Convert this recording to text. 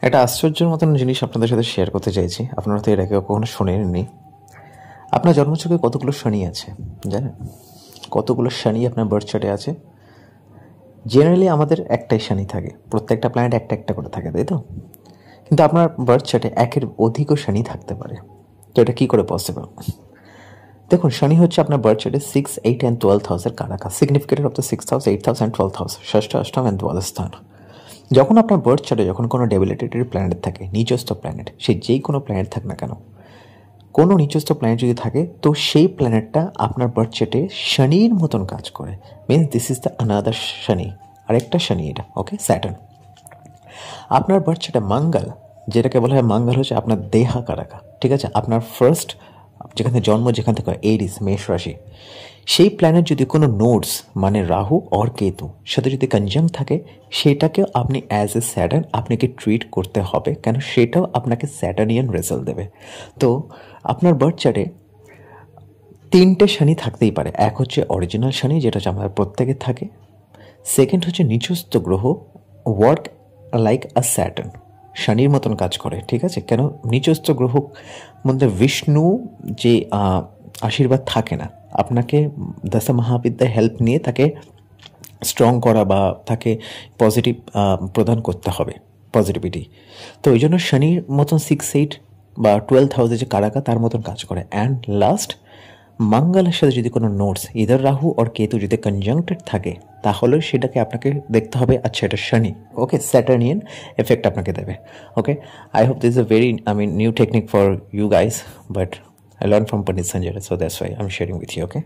একটা আশ্চর্যের মতন জিনিস আপনাদের সাথে শেয়ার করতে চাইছি। আপনারা তো এর আগে কখনো শোনেননি। আপনার জন্মছকে কতগুলো শনি আছে জানেন? কতগুলো শনি আপনার বার্থ চার্টে আছে? জেনারেলি আমাদের একটাই শনি থাকে, প্রত্যেকটা প্ল্যানেট একটা একটা করে থাকে, তাই তো? কিন্তু আপনার বার্থ চার্টে একের অধিকও শনি থাকতে পারে। তো এটা কী করে পসিবল? দেখুন, শনি হচ্ছে আপনার বার্থ চার্টে 6, 8 অ্যান্ড 12th হাউসের কারাকা, significator of the 6th house, 8th house and 12th house, ষষ্ঠ, অষ্টম অ্যান্ড দ্বাদশ স্থান। যখন আপনার বার্থ চার্টে যখন কোনো ডেবিলিটেটেড প্ল্যানেট থাকে, নিচস্থ প্ল্যানেট, সে যেই কোনো প্ল্যানেট থাক না কেন, কোনো নিচস্থ প্ল্যানেট যদি থাকে, তো সেই প্ল্যানেটটা আপনার বার্থ চার্টে শনির মতন কাজ করে। Means this is the another Shani, আরেকটা শনি এটা, ওকে, স্যাটার্ন। আপনার বার্থ চার্টে মঙ্গল, যেটাকে বলা হয় মঙ্গল হচ্ছে আপনার দেহা কারাকা, ঠিক আছে? আপনার ফার্স্ট যেখান থেকে জন্ম, যেখান থেকে এরিস, মেষ রাশি, সেই প্ল্যানেট যদি কোনো নোডস মানে রাহু অর কেতু সাথে যদি কনজাংক্ট থাকে, সেটাকেও আপনি অ্যাজ এ স্যাটার্ন আপনাকে ট্রিট করতে হবে, কেন সেটাও আপনাকে স্যাটার্নিয়ান রেজাল্ট দেবে। তো আপনার বার্থ চার্টে তিনটে শনি থাকতেই পারে। এক হচ্ছে অরিজিনাল শনি, যেটা হচ্ছে আমাদের প্রত্যেকের থাকে। সেকেন্ড হচ্ছে নিচস্থ গ্রহ, ওয়ার্ক লাইক আ স্যাটার্ন, শনির মতন কাজ করে, ঠিক আছে? কেন নিচস্থ গ্রহ মধ্যে বিষ্ণু যে আশীর্বাদ থাকে না, আপনাকে দশ মহাবিদ্যায় হেল্প নিয়ে তাকে স্ট্রং করা বা তাকে পজিটিভ প্রদান করতে হবে, পজিটিভিটি। তো ওই জন্য শনির মতন 6, 8 বা 12th হাউসে যে কারাকা, তার মতন কাজ করে। অ্যান্ড লাস্ট, মঙ্গলের সাথে যদি কোনো নোটস ইদার রাহু আর কেতু যদি কনজাংক্টেড থাকে, তাহলে সেটাকে আপনাকে দেখতে হবে, আচ্ছা এটা শনি, ওকে, স্যাটার্নিয়ান এফেক্ট আপনাকে দেবে। Okay, I hope this is a very new technique for you guys, but I learned from Pandit Sanjay, so that's why I'm sharing with you, okay?